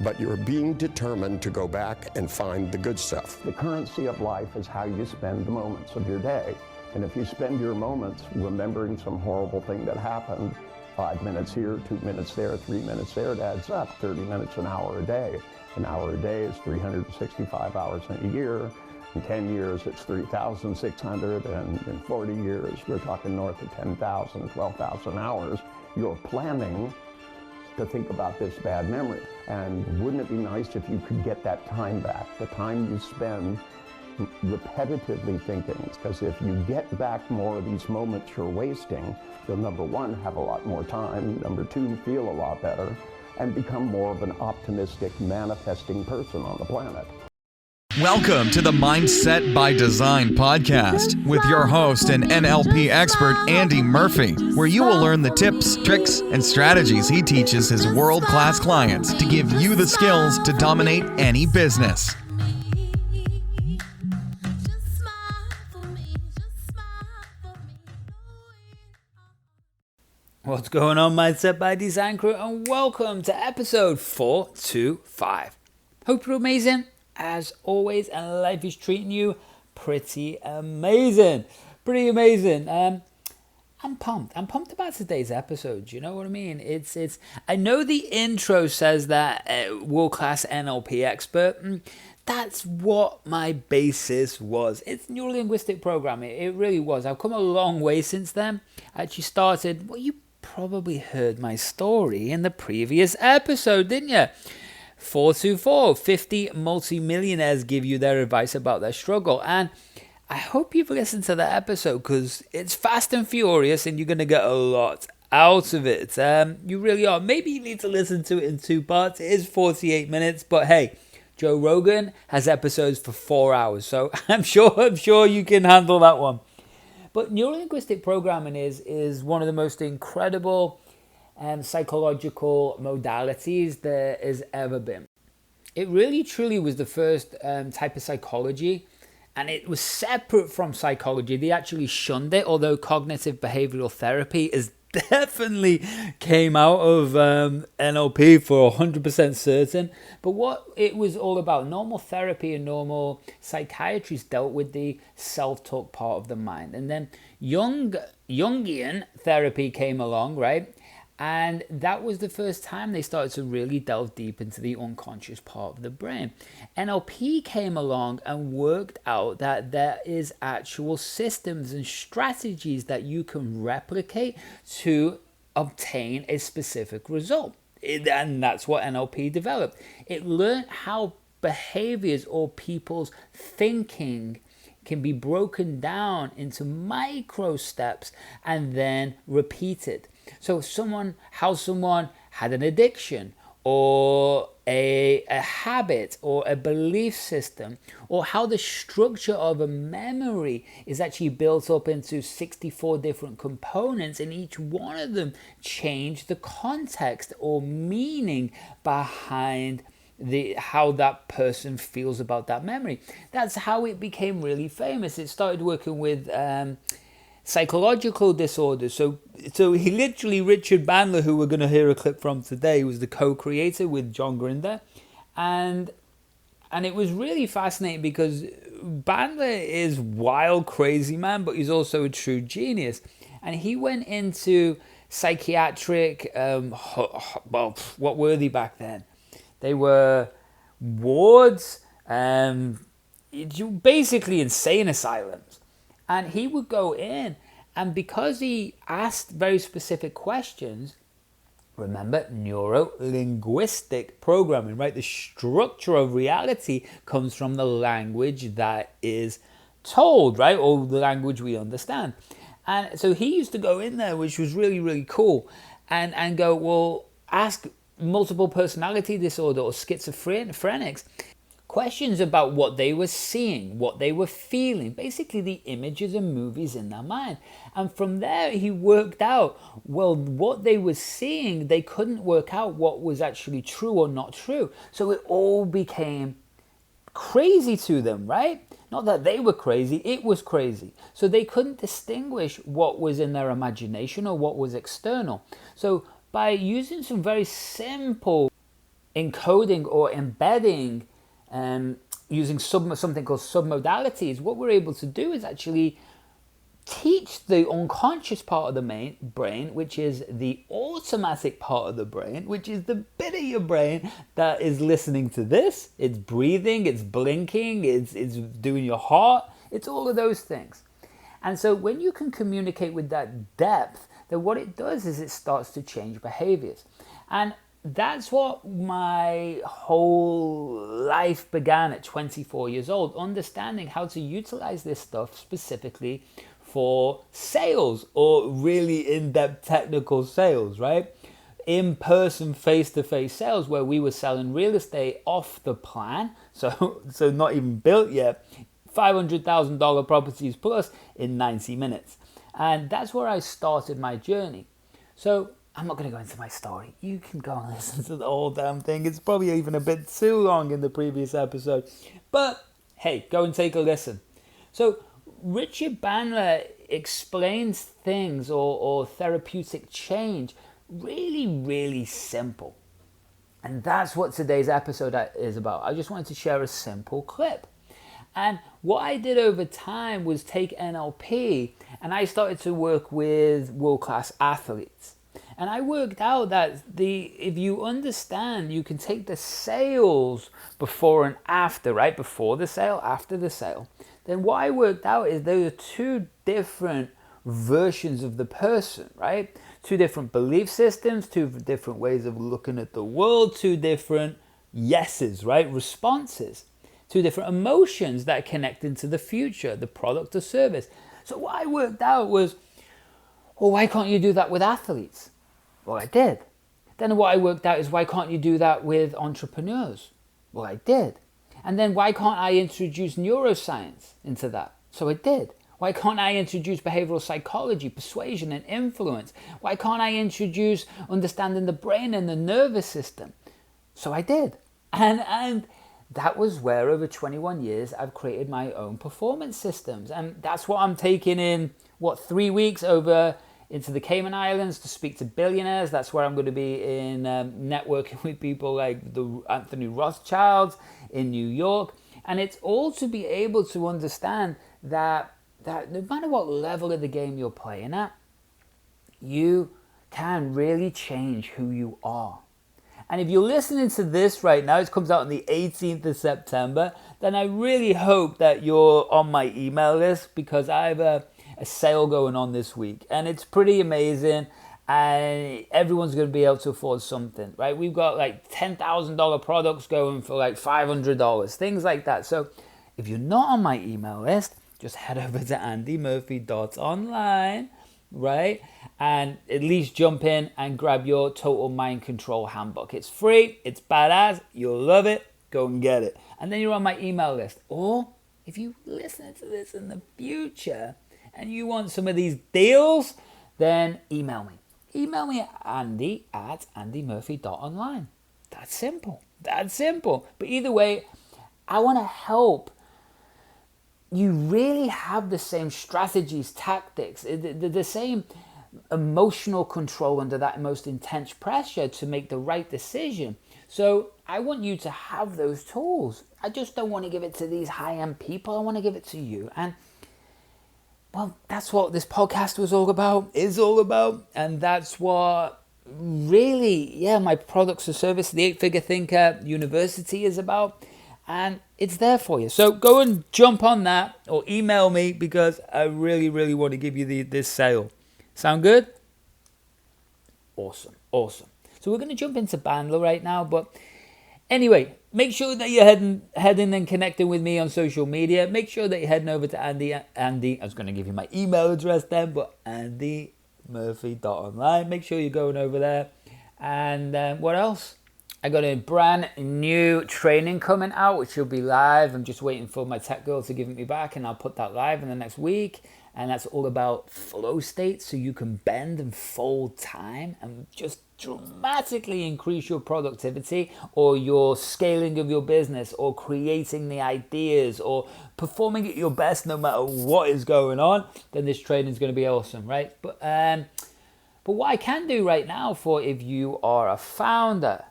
but you're being determined to go back and find the good stuff. The currency of life is how you spend the moments of your day. And if you spend your moments remembering some horrible thing that happened, 5 minutes here, 2 minutes there, 3 minutes there, it adds up. 30 minutes, an hour a day. An hour a day is 365 hours in a year. In 10 years, it's 3,600, and in 40 years, we're talking north of 10,000, 12,000 hours. You're planning to think about this bad memory. And wouldn't it be nice if you could get that time back, the time you spend repetitively thinking? Because if you get back more of these moments you're wasting, you'll, number one, have a lot more time, number two, feel a lot better, and become more of an optimistic, manifesting person on the planet. Welcome to the Mindset by Design podcast with your host and NLP expert, Andy Murphy, where you will learn the tips, tricks, and strategies he teaches his world-class clients to give you the skills to dominate any business. What's going on, Mindset by Design crew, and welcome to episode 425. Hope you're amazing as always, and life is treating you pretty amazing. I'm pumped about today's episode. You know what I mean? It's. I know the intro says that world-class NLP expert. That's what my basis was. It's Neuro-Linguistic Programming. It really was. I've come a long way since then. I actually started. Well, you probably heard my story in the previous episode, didn't you? 424, 50 multimillionaires give you their advice about their struggle. And I hope you've listened to that episode because it's fast and furious and you're going to get a lot out of it. You really are. Maybe you need to listen to it in two parts. It is 48 minutes, but hey, Joe Rogan has episodes for 4 hours. So I'm sure you can handle that one. But Neuro-Linguistic Programming is one of the most incredible psychological modalities there has ever been. It really truly was the first type of psychology, and it was separate from psychology. They actually shunned it, although cognitive behavioral therapy is definitely came out of NLP for 100% certain. But what it was all about, normal therapy and normal psychiatry dealt with the self-talk part of the mind. And then Jungian therapy came along, right? And that was the first time they started to really delve deep into the unconscious part of the brain. NLP came along and worked out that there is actual systems and strategies that you can replicate to obtain a specific result. And that's what NLP developed. It learned how behaviors or people's thinking can be broken down into micro steps and then repeated. So how someone had an addiction or a habit or a belief system, or how the structure of a memory is actually built up into 64 different components, and each one of them change the context or meaning behind how that person feels about that memory. That's how it became really famous. It started working with psychological disorders. So he literally, Richard Bandler, who we're going to hear a clip from today, was the co-creator with John Grinder. And it was really fascinating because Bandler is wild, crazy man, but he's also a true genius. And he went into psychiatric, what were they back then? They were wards, basically insane asylums. And he would go in, and because he asked very specific questions, remember, neuro-linguistic programming, right? The structure of reality comes from the language that is told, right? Or the language we understand. And so he used to go in there, which was really, really cool, and go, well, ask multiple personality disorder or schizophrenics questions about what they were seeing, what they were feeling, basically the images and movies in their mind. And from there, he worked out, well, what they were seeing, they couldn't work out what was actually true or not true. So it all became crazy to them, right? Not that they were crazy, it was crazy. So they couldn't distinguish what was in their imagination or what was external. So by using some very simple encoding or embedding using something called submodalities, what we're able to do is actually teach the unconscious part of the brain, which is the automatic part of the brain, which is the bit of your brain that is listening to this. It's breathing, it's blinking, it's doing your heart, it's all of those things. And so when you can communicate with that depth, then what it does is it starts to change behaviors. And that's what my whole life began at 24 years old, understanding how to utilize this stuff specifically for sales, or really in-depth technical sales, right? In-person, face-to-face sales, where we were selling real estate off the plan, so not even built yet, $500,000 properties plus in 90 minutes. And that's where I started my journey. So I'm not going to go into my story. You can go and listen to the whole damn thing. It's probably even a bit too long in the previous episode. But hey, go and take a listen. So Richard Bandler explains things or therapeutic change really, really simple. And that's what today's episode is about. I just wanted to share a simple clip. And what I did over time was take NLP and I started to work with world-class athletes. And I worked out that if you understand, you can take the sales before and after, right? Before the sale, after the sale. Then what I worked out is there are two different versions of the person, right? Two different belief systems, two different ways of looking at the world, two different yeses, right? Responses. Two different emotions that connect into the future, the product or service. So what I worked out was, well, why can't you do that with athletes? Well, I did. Then what I worked out is, why can't you do that with entrepreneurs? Well, I did. And then why can't I introduce neuroscience into that? So I did. Why can't I introduce behavioral psychology, persuasion, and influence? Why can't I introduce understanding the brain and the nervous system? So I did. And that was where over 21 years I've created my own performance systems. And that's what I'm taking in, 3 weeks over into the Cayman Islands to speak to billionaires. That's where I'm going to be in networking with people like the Anthony Rothschilds in New York. And it's all to be able to understand that no matter what level of the game you're playing at, you can really change who you are. And if you're listening to this right now, it comes out on the 18th of September, then I really hope that you're on my email list, because I have a sale going on this week and it's pretty amazing, and everyone's going to be able to afford something, right? We've got like $10,000 products going for like $500, things like that. So if you're not on my email list, just head over to andymurphy.online, right? And at least jump in and grab your Total Mind Control Handbook. It's free, it's badass, you'll love it, go and get it. And then you're on my email list. Or if you listen to this in the future and you want some of these deals, then email me. Email me at andy@andymurphy.online. That's simple. That's simple. But either way, I want to help you really have the same strategies, tactics, the same emotional control under that most intense pressure to make the right decision. So I want you to have those tools. I just don't want to give it to these high-end people. I want to give it to you. And well, that's what this podcast is all about. And that's what really, my products or service, the 8-Figure Thinker University, is about. And it's there for you. So go and jump on that or email me, because I really, really want to give you this sale. Sound good? Awesome. So we're going to jump into Bandler right now. But anyway, make sure that you're heading and connecting with me on social media. Make sure that you're heading over to Andy. I was going to give you my email address then, but andymurphy.online. Make sure you're going over there. And what else? I got a brand new training coming out, which will be live. I'm just waiting for my tech girl to give it me back, and I'll put that live in the next week. And that's all about flow states, so you can bend and fold time and just dramatically increase your productivity, or your scaling of your business, or creating the ideas, or performing at your best no matter what is going on. Then this training is going to be awesome, right? But what I can do right now, for if you are a founder,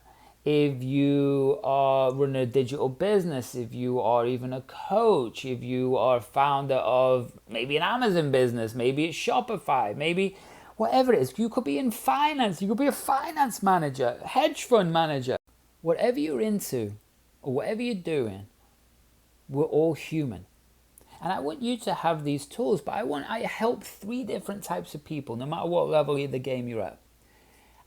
if you are running a digital business, if you are even a coach, if you are a founder of maybe an Amazon business, maybe it's Shopify, maybe whatever it is. You could be in finance, you could be a finance manager, hedge fund manager. Whatever you're into or whatever you're doing, we're all human. And I want you to have these tools, but I help 3 different types of people, no matter what level of the game you're at.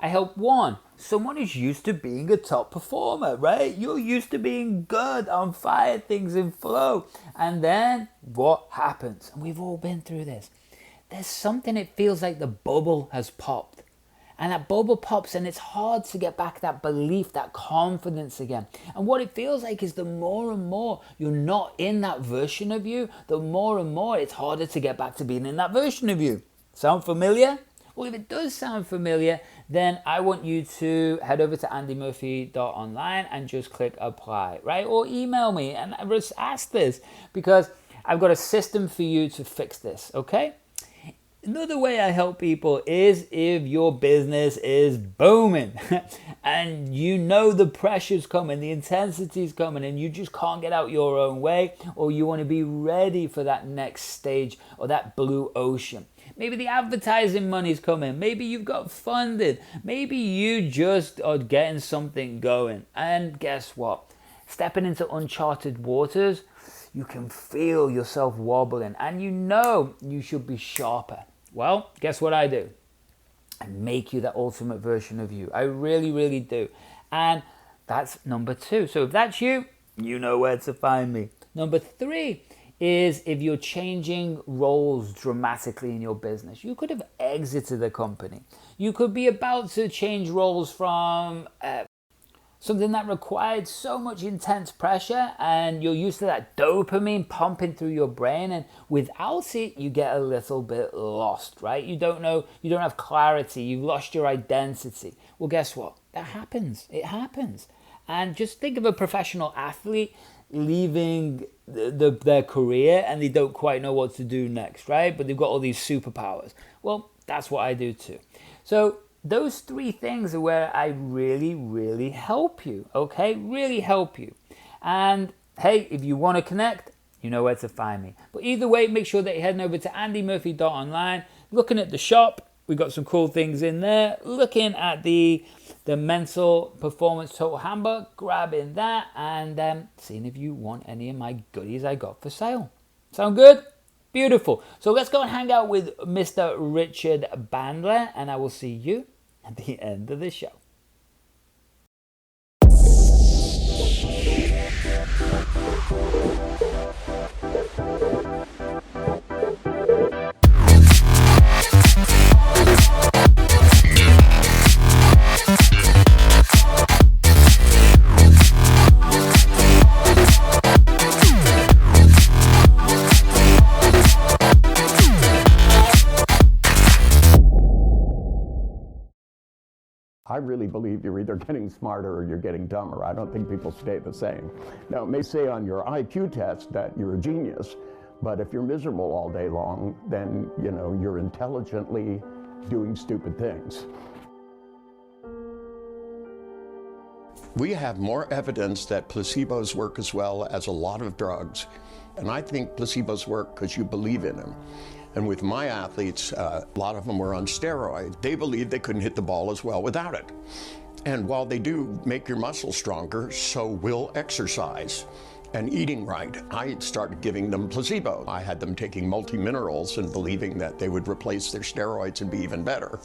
I help one, someone who's used to being a top performer, right? You're used to being good, on fire, things in flow. And then what happens? And we've all been through this. There's something, it feels like the bubble has popped. And that bubble pops and it's hard to get back that belief, that confidence again. And what it feels like is the more and more you're not in that version of you, the more and more it's harder to get back to being in that version of you. Sound familiar? Well, if it does sound familiar, then I want you to head over to andymurphy.online and just click apply, right? Or email me and just ask this, because I've got a system for you to fix this, okay? Another way I help people is if your business is booming and you know the pressure's coming, the intensity's coming, and you just can't get out your own way, or you want to be ready for that next stage or that blue ocean. Maybe the advertising money's coming. Maybe you've got funded. Maybe you just are getting something going. And guess what? Stepping into uncharted waters, you can feel yourself wobbling and you know you should be sharper. Well, guess what I do? I make you that ultimate version of you. I really, really do. And that's number 2. So if that's you, you know where to find me. Number 3 is if you're changing roles dramatically in your business. You could have exited the company. You could be about to change roles from something that required so much intense pressure, and you're used to that dopamine pumping through your brain, and without it you get a little bit lost, right? You don't know, you don't have clarity, you've lost your identity. Well, guess what? That happens. It happens. And just think of a professional athlete leaving their career and they don't quite know what to do next, right? But they've got all these superpowers. Well, that's what I do too. So those 3 things are where I really, really help you, okay? Really help you. And hey, if you want to connect, you know where to find me. But either way, make sure that you're heading over to andymurphy.online, looking at the shop. We've got some cool things in there. Looking at the Mental Performance Total Handbook, grabbing that, and seeing if you want any of my goodies I got for sale. Sound good? Beautiful. So let's go and hang out with Mr. Richard Bandler, and I will see you at the end of the show. I really believe you're either getting smarter or you're getting dumber. I don't think people stay the same. Now, it may say on your IQ test that you're a genius, but if you're miserable all day long, then, you know, you're intelligently doing stupid things. We have more evidence that placebos work as well as a lot of drugs. And I think placebos work because you believe in them. And with my athletes, a lot of them were on steroids. They believed they couldn't hit the ball as well without it. And while they do make your muscles stronger, so will exercise and eating right. I started giving them placebo. I had them taking multi-minerals and believing that they would replace their steroids and be even better.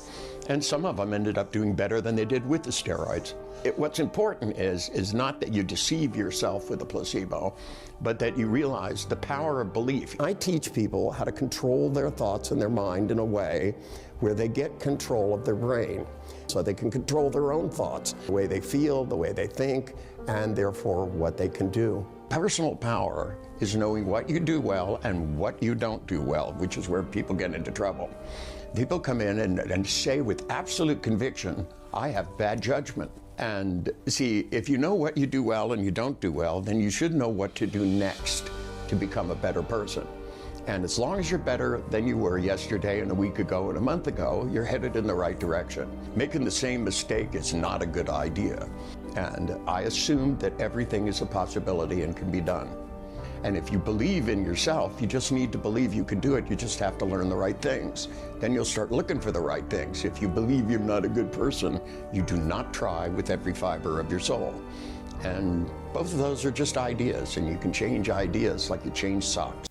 And some of them ended up doing better than they did with the steroids. What's important is not that you deceive yourself with a placebo, but that you realize the power of belief. I teach people how to control their thoughts and their mind in a way where they get control of their brain, so they can control their own thoughts, the way they feel, the way they think, and therefore what they can do. Personal power is knowing what you do well and what you don't do well, which is where people get into trouble. People come in and say with absolute conviction, I have bad judgment. And see, if you know what you do well and you don't do well, then you should know what to do next to become a better person. And as long as you're better than you were yesterday and a week ago and a month ago, you're headed in the right direction. Making the same mistake is not a good idea. And I assumed that everything is a possibility and can be done. And if you believe in yourself, you just need to believe you can do it. You just have to learn the right things. Then you'll start looking for the right things. If you believe you're not a good person, you do not try with every fiber of your soul. And both of those are just ideas, and you can change ideas like you change socks.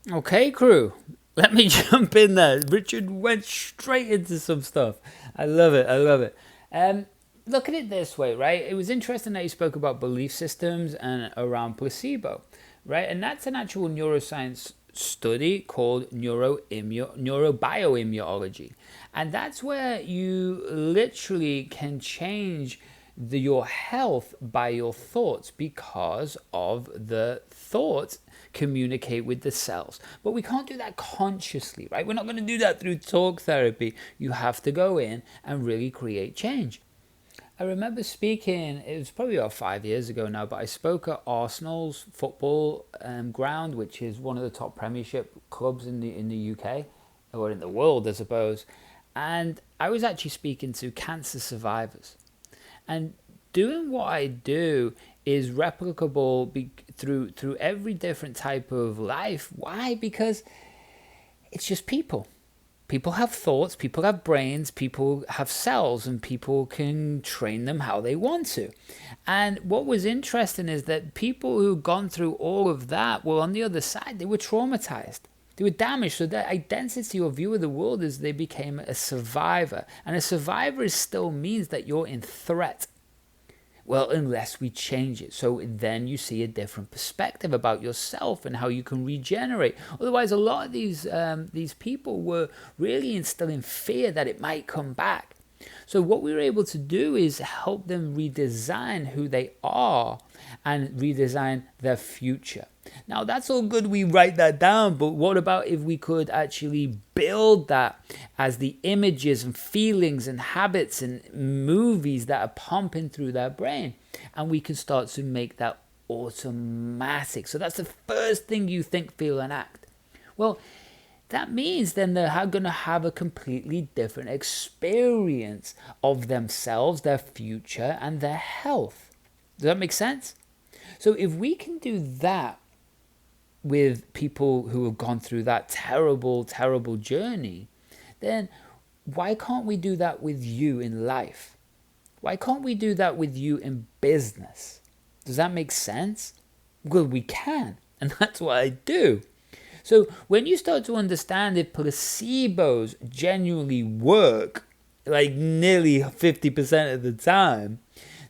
Okay, crew, let me jump in there. Richard went straight into some stuff. I love it. I love it. Look at it this way, right? It was interesting that you spoke about belief systems and around placebo, right? And that's an actual neuroscience study called neurobioimmunology. And that's where you literally can change your health by your thoughts, because of the thoughts communicate with the cells. But we can't do that consciously, right? We're not going to do that through talk therapy. You have to go in and really create change. I remember speaking, it was probably about 5 years ago now, but I spoke at Arsenal's football ground, which is one of the top Premiership clubs in the UK, or in the world, I suppose. And I was actually speaking to cancer survivors. And doing what I do is replicable through every different type of life. Why? Because it's just people. People have thoughts, people have brains, people have cells, and people can train them how they want to. And what was interesting is that people who've gone through all of that were on the other side. They were traumatized. They were damaged. So their identity or view of the world is they became a survivor. And a survivor still means that you're in threat. Well, unless we change it. So then you see a different perspective about yourself and how you can regenerate. Otherwise, a lot of these people were really instilling fear that it might come back. So what we were able to do is help them redesign who they are and redesign their future. Now, that's all good, we write that down, but what about if we could actually build that as the images and feelings and habits and movies that are pumping through their brain, and we can start to make that automatic. So that's the first thing you think, feel, and act. Well, that means then they're going to have a completely different experience of themselves, their future, and their health. Does that make sense? So if we can do that with people who have gone through that terrible, terrible journey, then why can't we do that with you in life? Why can't we do that with you in business? Does that make sense? Well, we can, and that's what I do. So when you start to understand if placebos genuinely work, like nearly 50% of the time,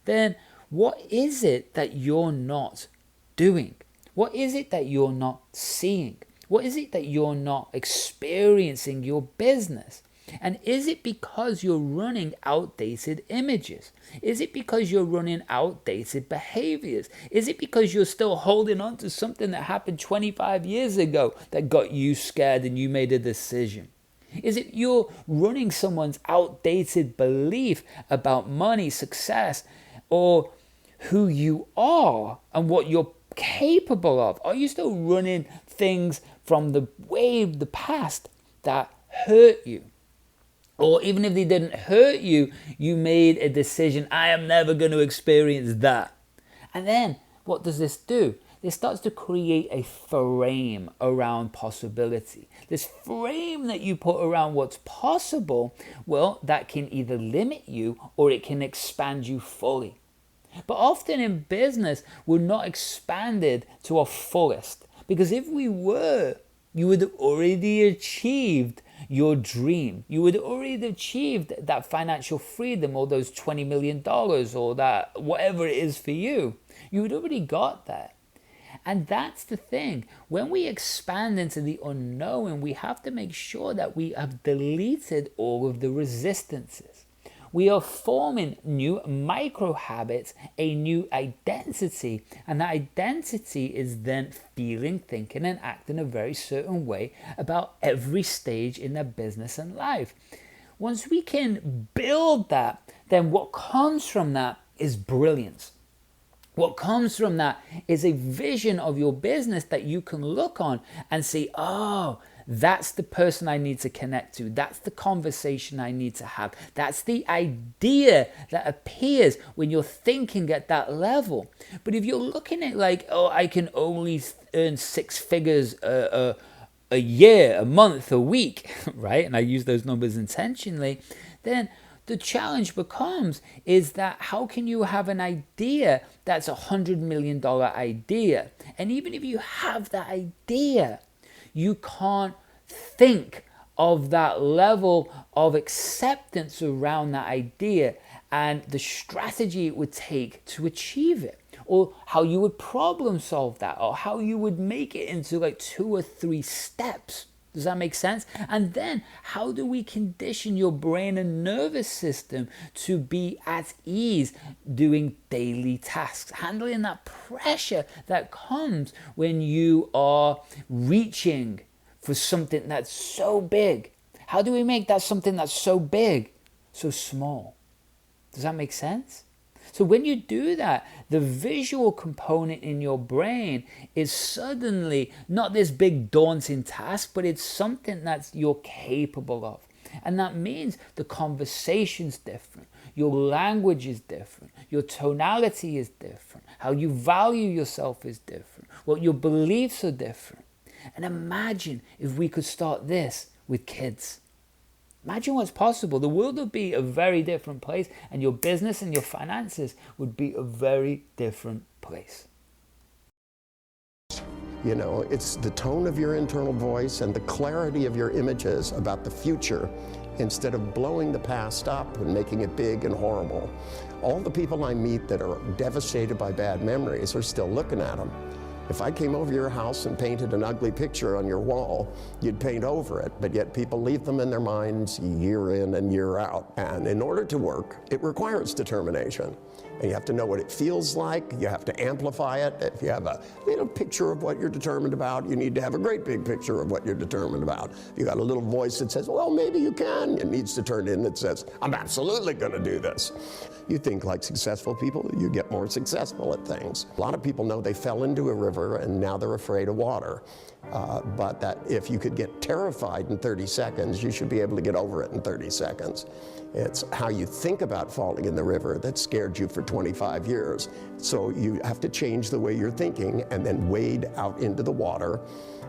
then what is it that you're not doing? What is it that you're not seeing? What is it that you're not experiencing your business? And is it because you're running outdated images? Is it because you're running outdated behaviors? Is it because you're still holding on to something that happened 25 years ago that got you scared and you made a decision? Is it you're running someone's outdated belief about money, success, or who you are and what you're capable of? Are you still running things from the way of the past that hurt you? Or even if they didn't hurt you, you made a decision, I am never going to experience that. And then what does this do? This starts to create a frame around possibility. This frame that you put around what's possible, well, that can either limit you or it can expand you fully. But often in business, we're not expanded to our fullest. Because if we were, you would have already achieved your dream. You would already have achieved that financial freedom, or those $20 million, or that whatever it is for you. You would already got that. And that's the thing. When we expand into the unknown, we have to make sure that we have deleted all of the resistances. We are forming new micro habits, a new identity, and that identity is then feeling, thinking, and acting a very certain way about every stage in their business and life. Once we can build that, then what comes from that is brilliance. What comes from that is a vision of your business that you can look on and say, oh, That's the person I need to connect to. That's the conversation I need to have. That's the idea that appears when you're thinking at that level. But if you're looking at like, oh, I can only earn 6 figures a year, a month, a week, right? And I use those numbers intentionally, then the challenge becomes is that how can you have an idea that's $100 million idea? And even if you have that idea, you can't think of that level of acceptance around that idea and the strategy it would take to achieve it, or how you would problem solve that, or how you would make it into like 2 or 3 steps. Does that make sense? And then how do we condition your brain and nervous system to be at ease doing daily tasks, handling that pressure that comes when you are reaching for something that's so big? How do we make that something that's so big so small? Does that make sense? So when you do that, the visual component in your brain is suddenly not this big daunting task, but it's something that you're capable of. And that means the conversation's different, your language is different, your tonality is different, how you value yourself is different, what your beliefs are different. And imagine if we could start this with kids. Imagine what's possible. The world would be a very different place, and your business and your finances would be a very different place. You know, it's the tone of your internal voice and the clarity of your images about the future instead of blowing the past up and making it big and horrible. All the people I meet that are devastated by bad memories are still looking at them. If I came over your house and painted an ugly picture on your wall, you'd paint over it, but yet people leave them in their minds year in and year out. And in order to work, it requires determination. And you have to know what it feels like, you have to amplify it. If you have a little picture of what you're determined about, you need to have a great big picture of what you're determined about. If you got a little voice that says, well, maybe you can, it needs to turn in that says, I'm absolutely gonna do this. You think like successful people, you get more successful at things. A lot of people know they fell into a river and now they're afraid of water. But that if you could get terrified in 30 seconds, you should be able to get over it in 30 seconds. It's how you think about falling in the river that scared you for 25 years. So you have to change the way you're thinking and then wade out into the water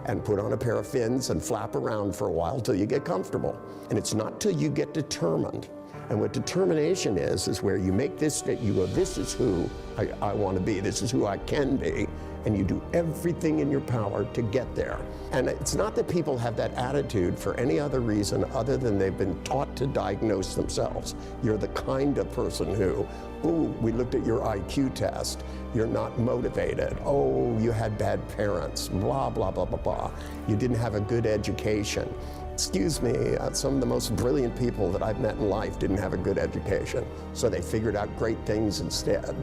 and put on a pair of fins and flap around for a while till you get comfortable. And it's not till you get determined. And what determination is where you make this statement, you go, this is who I want to be, this is who I can be, and you do everything in your power to get there. And it's not that people have that attitude for any other reason other than they've been taught to diagnose themselves. You're the kind of person who, ooh, we looked at your IQ test, you're not motivated, oh, you had bad parents, blah, blah, blah, blah, blah. You didn't have a good education. Excuse me, some of the most brilliant people that I've met in life didn't have a good education, so they figured out great things instead.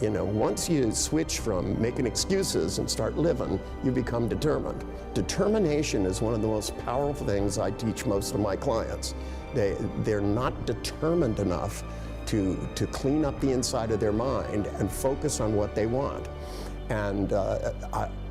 You know, once you switch from making excuses and start living, you become determined. Determination is one of the most powerful things I teach most of my clients. They're not determined enough to clean up the inside of their mind and focus on what they want. And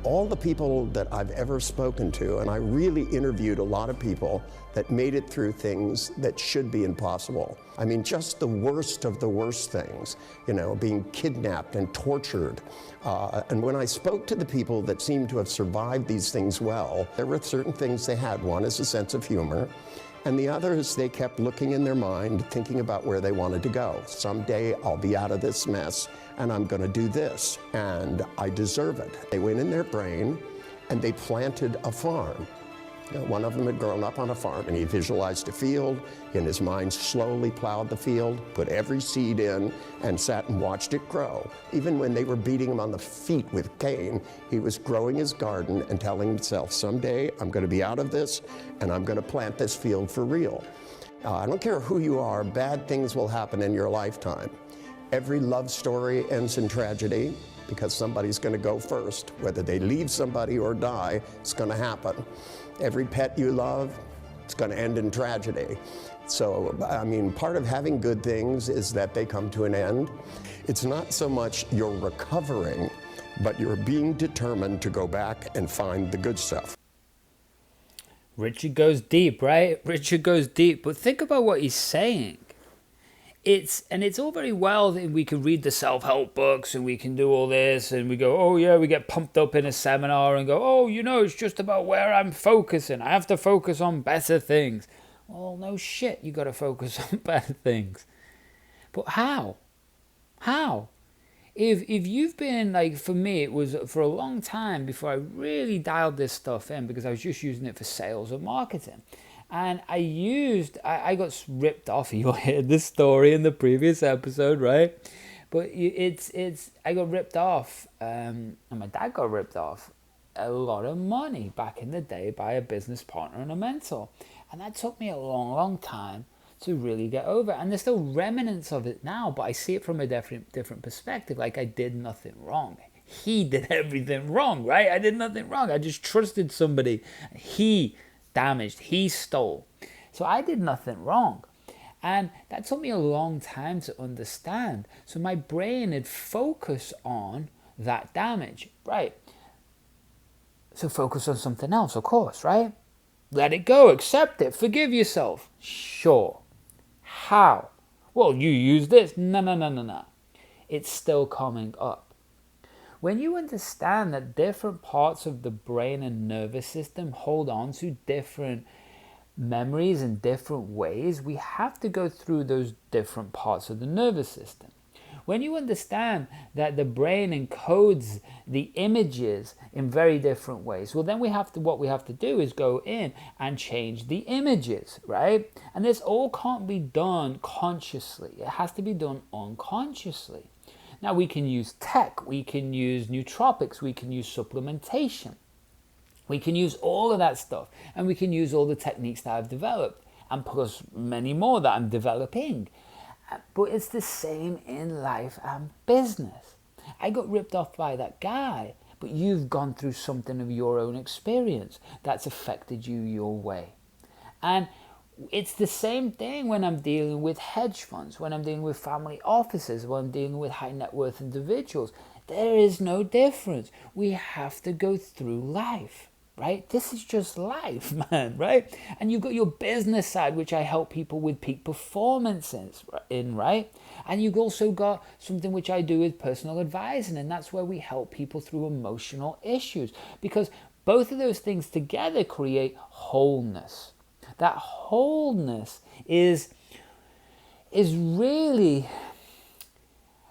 all the people that I've ever spoken to, and I really interviewed a lot of people that made it through things that should be impossible. I mean, just the worst of the worst things, you know, being kidnapped and tortured. And when I spoke to the people that seemed to have survived these things well, there were certain things they had. One is a sense of humor. And the other is they kept looking in their mind, thinking about where they wanted to go. Someday I'll be out of this mess and I'm gonna do this, and I deserve it. They went in their brain and they planted a farm. You know, one of them had grown up on a farm and he visualized a field, in his mind slowly plowed the field, put every seed in and sat and watched it grow. Even when they were beating him on the feet with cane, he was growing his garden and telling himself, someday I'm gonna be out of this and I'm gonna plant this field for real. I don't care who you are, bad things will happen in your lifetime. Every love story ends in tragedy because somebody's gonna go first. Whether they leave somebody or die, it's gonna happen. Every pet you love, it's gonna end in tragedy. So, I mean, part of having good things is that they come to an end. It's not so much you're recovering, but you're being determined to go back and find the good stuff. Richard goes deep, right? Richard goes deep. But think about what he's saying. It's all very well that we can read the self-help books and we can do all this and we go, oh yeah, we get pumped up in a seminar and go, oh, it's just about where I'm focusing. I have to focus on better things. Well, no shit, you got to focus on better things. But how? If you've been, like, for me, it was for a long time before I really dialed this stuff in, because I was just using it for sales and marketing. And I got ripped off. You'll hear this story in the previous episode, right? But I got ripped off, and my dad got ripped off a lot of money back in the day by a business partner and a mentor. And that took me a long, long time to really get over. And there's still remnants of it now, but I see it from a different perspective. Like, I did nothing wrong. He did everything wrong, right? I did nothing wrong. I just trusted somebody. He damaged, he stole. So I did nothing wrong. And that took me a long time to understand. So my brain had focused on that damage, right? So focus on something else, of course, right? Let it go, accept it, forgive yourself. Sure. How? Well, you use this. No. It's still coming up. When you understand that different parts of the brain and nervous system hold on to different memories in different ways, we have to go through those different parts of the nervous system. When you understand that the brain encodes the images in very different ways, well, then what we have to do is go in and change the images, right? And this all can't be done consciously. It has to be done unconsciously. Now, we can use tech, we can use nootropics, we can use supplementation. We can use all of that stuff, and we can use all the techniques that I've developed, and plus many more that I'm developing. But it's the same in life and business. I got ripped off by that guy, but you've gone through something of your own experience that's affected you your way. And it's the same thing when I'm dealing with hedge funds, when I'm dealing with family offices, when I'm dealing with high net worth individuals. There is no difference. We have to go through life, right? This is just life, man, right? And you've got your business side, which I help people with peak performances in, right? And you've also got something which I do with personal advising, and that's where we help people through emotional issues, because both of those things together create wholeness. That wholeness is really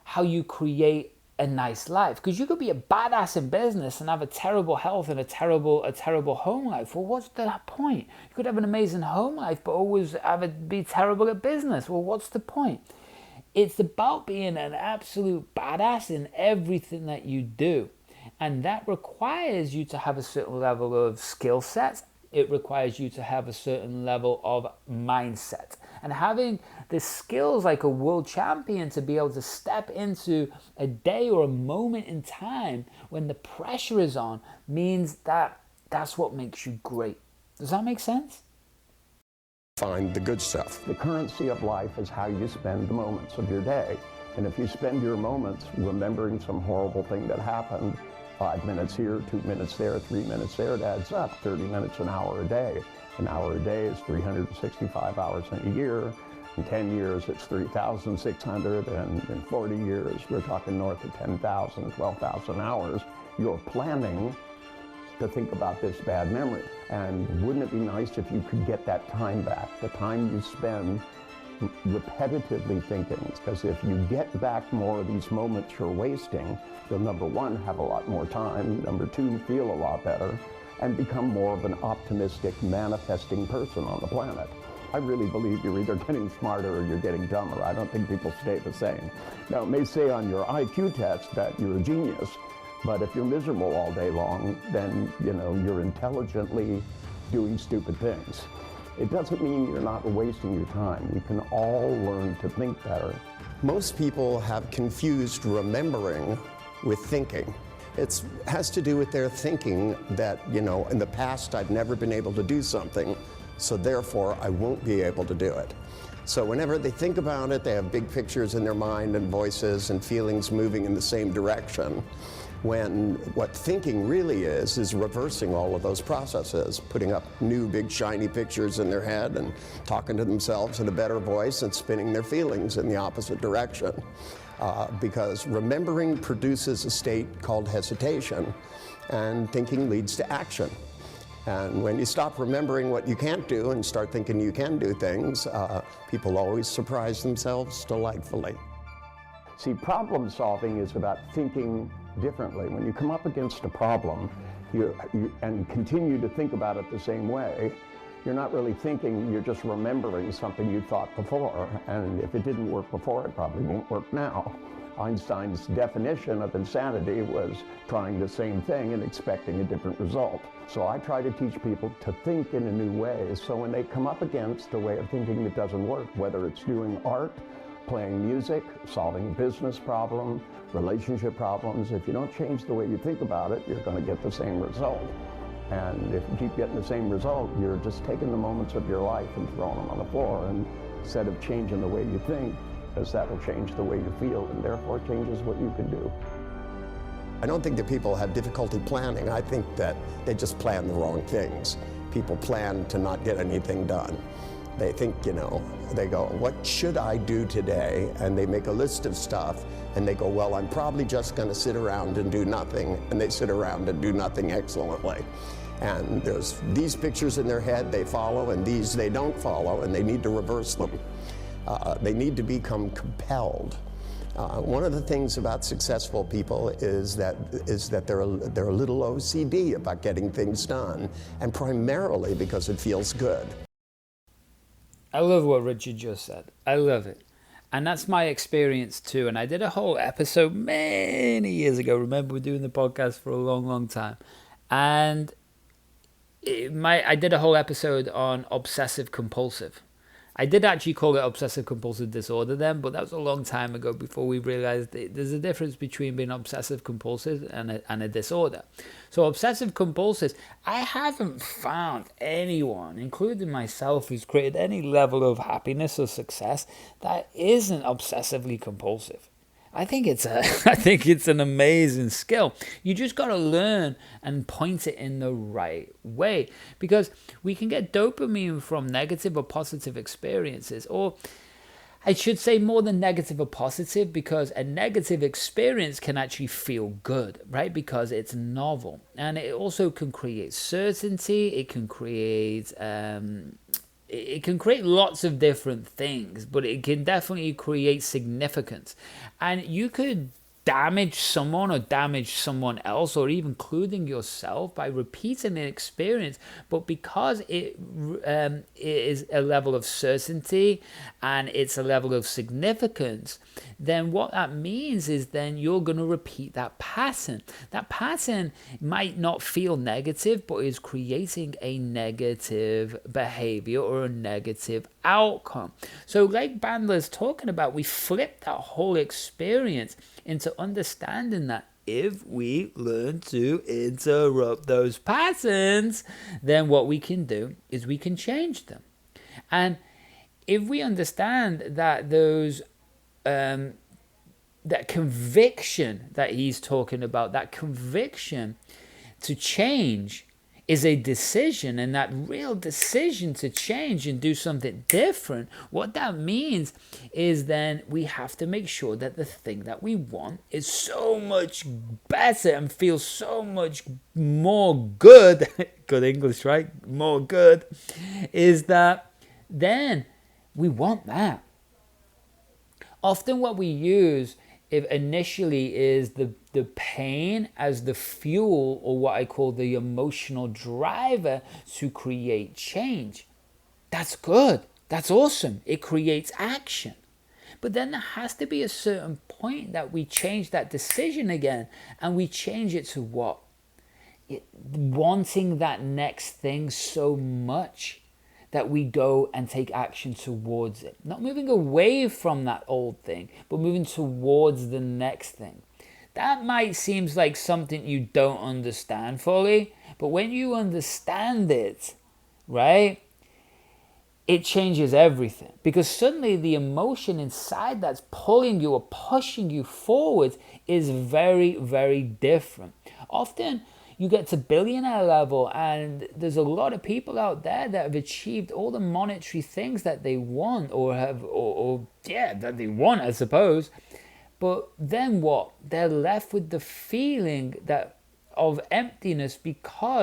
how you create a nice life. Because you could be a badass in business and have a terrible health and a terrible home life. Well, what's the point? You could have an amazing home life but always be terrible at business. Well, what's the point? It's about being an absolute badass in everything that you do. And that requires you to have a certain level of skill sets. It requires you to have a certain level of mindset. And having the skills like a world champion to be able to step into a day or a moment in time when the pressure is on means that that's what makes you great. Does that make sense? Find the good stuff. The currency of life is how you spend the moments of your day. And if you spend your moments remembering some horrible thing that happened, 5 minutes here, 2 minutes there, 3 minutes there, it adds up. 30 minutes, an hour a day. An hour a day is 365 hours in a year. In 10 years, it's 3,600. And in 40 years, we're talking north of 10,000, 12,000 hours. You're planning to think about this bad memory. And wouldn't it be nice if you could get that time back, the time you spend repetitively thinking? Because if you get back more of these moments you're wasting, you'll, number one, have a lot more time, number two, feel a lot better, and become more of an optimistic, manifesting person on the planet. I really believe you're either getting smarter or you're getting dumber. I don't think people stay the same. Now, it may say on your IQ test that you're a genius, but if you're miserable all day long, then, you're intelligently doing stupid things. It doesn't mean you're not wasting your time. We can all learn to think better. Most people have confused remembering with thinking. It has to do with their thinking that, in the past I've never been able to do something, so therefore I won't be able to do it. So whenever they think about it, they have big pictures in their mind and voices and feelings moving in the same direction. when what thinking really is reversing all of those processes, putting up new big shiny pictures in their head and talking to themselves in a better voice and spinning their feelings in the opposite direction. Because remembering produces a state called hesitation, and thinking leads to action. And when you stop remembering what you can't do and start thinking you can do things, people always surprise themselves delightfully. See, problem solving is about thinking differently. When you come up against a problem and continue to think about it the same way, you're not really thinking, you're just remembering something you thought before. And if it didn't work before, it probably won't work now. Einstein's definition of insanity was trying the same thing and expecting a different result. So I try to teach people to think in a new way. So when they come up against a way of thinking that doesn't work, whether it's doing art, playing music, solving a business problem, relationship problems, if you don't change the way you think about it, you're going to get the same result. And if you keep getting the same result, you're just taking the moments of your life and throwing them on the floor. And instead of changing the way you think, because that will change the way you feel, and therefore changes what you can do. I don't think that people have difficulty planning. I think that they just plan the wrong things. People plan to not get anything done. They think, they go, what should I do today? And they make a list of stuff, and they go, well, I'm probably just going to sit around and do nothing. And they sit around and do nothing excellently. And there's these pictures in their head they follow, and these they don't follow, and they need to reverse them. They need to become compelled. One of the things about successful people is that they're a little OCD about getting things done, and primarily because it feels good. I love what Richard just said. I love it. And that's my experience too. And I did a whole episode many years ago. Remember, we're doing the podcast for a long, long time. And I did a whole episode on obsessive compulsive. I did actually call it obsessive compulsive disorder then, but that was a long time ago before we realized there's a difference between being obsessive compulsive and a disorder. So obsessive compulsive, I haven't found anyone, including myself, who's created any level of happiness or success that isn't obsessively compulsive. I think it's an amazing skill. You just got to learn and point it in the right way, because we can get dopamine from negative or positive experiences, or I should say more than negative or positive, because a negative experience can actually feel good, right? Because it's novel, and it also can create certainty. It can create lots of different things, but it can definitely create significance. And you could damage someone or damage someone else, or even including yourself, by repeating an experience. But because it is a level of certainty and it's a level of significance, then what that means is then you're going to repeat that pattern. That pattern might not feel negative, but is creating a negative behavior or a negative outcome. So like Bandler's talking about, we flip that whole experience into understanding that if we learn to interrupt those patterns, then what we can do is we can change them. And if we understand that those that conviction that he's talking about, that conviction to change is a decision, and that real decision to change and do something different, what that means is then we have to make sure that the thing that we want is so much better and feels so much more good, good English, right? More good, is that then we want that. Often what we use initially is the pain as the fuel, or what I call the emotional driver to create change. That's good. That's awesome. It creates action. But then there has to be a certain point that we change that decision again, and we change it to what? Wanting that next thing so much that we go and take action towards it. Not moving away from that old thing, but moving towards the next thing. That might seem like something you don't understand fully, but when you understand it, right, it changes everything, because suddenly the emotion inside that's pulling you or pushing you forward is very, very different. Often you get to billionaire level and there's a lot of people out there that have achieved all the monetary things that they want that they want, I suppose. But then what? They're left with the feeling of emptiness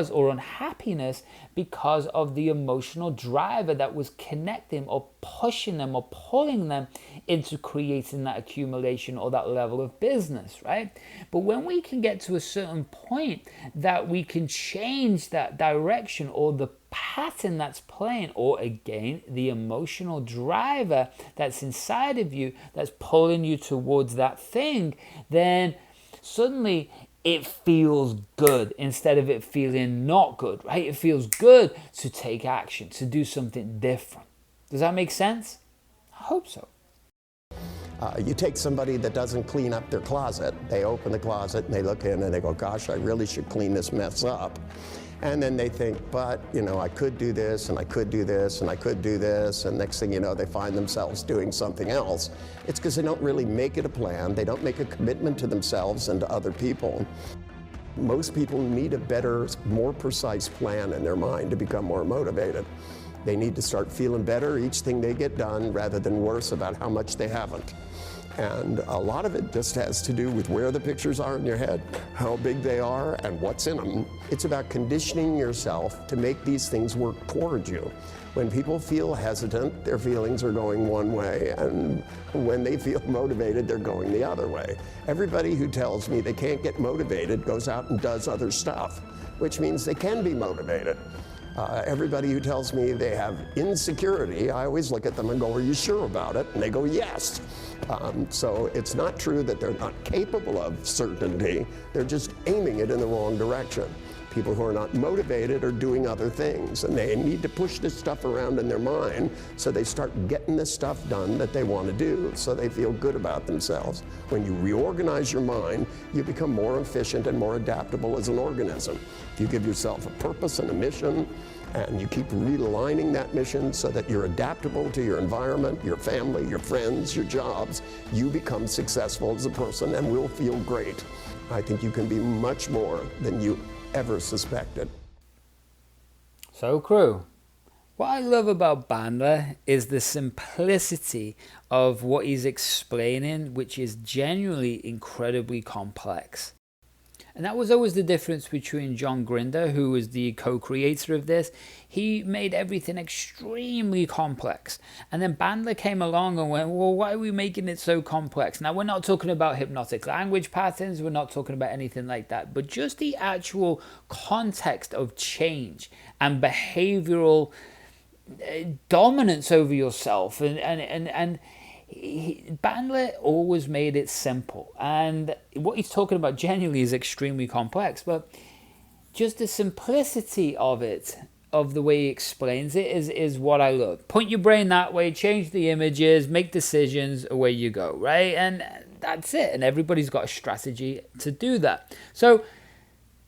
or unhappiness because of the emotional driver that was connecting or pushing them or pulling them into creating that accumulation or that level of business, right? But when we can get to a certain point that we can change that direction or the pattern that's playing, or again, the emotional driver that's inside of you that's pulling you towards that thing, then suddenly it feels good instead of it feeling not good, right? It feels good to take action, to do something different. Does that make sense? I hope so. You take somebody that doesn't clean up their closet, they open the closet and they look in and they go, gosh, I really should clean this mess up. And then they think, but, I could do this, and I could do this, and I could do this, and next thing you know, they find themselves doing something else. It's because they don't really make it a plan. They don't make a commitment to themselves and to other people. Most people need a better, more precise plan in their mind to become more motivated. They need to start feeling better each thing they get done rather than worse about how much they haven't. And a lot of it just has to do with where the pictures are in your head, how big they are, and what's in them. It's about conditioning yourself to make these things work towards you. When people feel hesitant, their feelings are going one way, and when they feel motivated, they're going the other way. Everybody who tells me they can't get motivated goes out and does other stuff, which means they can be motivated. Everybody who tells me they have insecurity, I always look at them and go, are you sure about it? And they go, yes. So it's not true that they're not capable of certainty, they're just aiming it in the wrong direction. People who are not motivated are doing other things, and they need to push this stuff around in their mind so they start getting the stuff done that they want to do, so they feel good about themselves. When you reorganize your mind, you become more efficient and more adaptable as an organism. If you give yourself a purpose and a mission, and you keep realigning that mission so that you're adaptable to your environment, your family, your friends, your jobs, you become successful as a person and will feel great. I think you can be much more than you ever suspected. So, crew, what I love about Bandler is the simplicity of what he's explaining, which is genuinely incredibly complex. And that was always the difference between John Grinder, who was the co-creator of this. He made everything extremely complex. And then Bandler came along and went, well, why are we making it so complex? Now, we're not talking about hypnotic language patterns. We're not talking about anything like that. But just the actual context of change and behavioral dominance over yourself. And Bandler always made it simple, and what he's talking about genuinely is extremely complex, but just the simplicity of it, of the way he explains it, is what I love. Point your brain that way, change the images, make decisions, away you go, right? And that's it, and everybody's got a strategy to do that. So,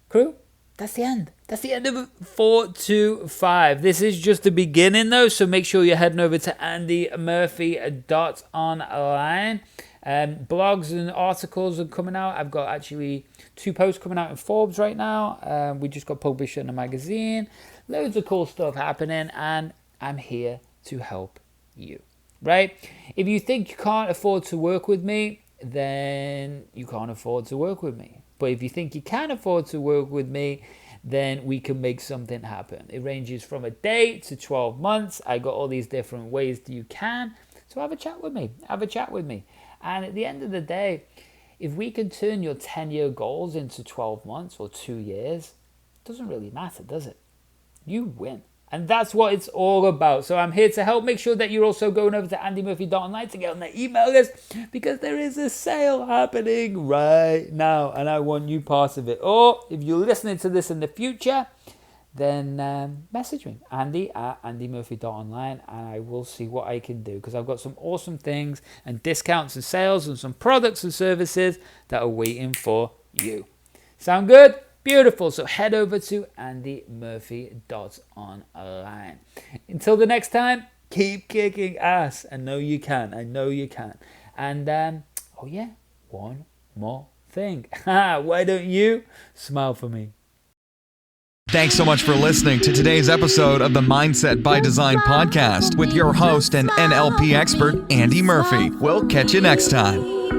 crew, that's the end. That's the end of 425. This is just the beginning, though, so make sure you're heading over to andymurphy.online. Blogs and articles are coming out. I've got actually 2 posts coming out in Forbes right now. We just got published in a magazine. Loads of cool stuff happening, and I'm here to help you, right? If you think you can't afford to work with me, then you can't afford to work with me. But if you think you can afford to work with me, then we can make something happen. It ranges from a day to 12 months. I got all these different ways that you can. So have a chat with me. Have a chat with me. And at the end of the day, if we can turn your 10-year goals into 12 months or 2 years, it doesn't really matter, does it? You win. And that's what it's all about. So I'm here to help. Make sure that you're also going over to andymurphy.online to get on the email list, because there is a sale happening right now and I want you part of it. Or if you're listening to this in the future, then message me, andy@andymurphy.online, and I will see what I can do, because I've got some awesome things and discounts and sales and some products and services that are waiting for you. Sound good? Beautiful. So head over to andymurphy.online. Until the next time, Keep kicking ass. I know you can. I know you can. And oh yeah, one more thing. Why don't you smile for me? Thanks so much for listening to today's episode of the Mindset by Design podcast with your host and NLP expert, Andy Murphy. We'll catch you next time.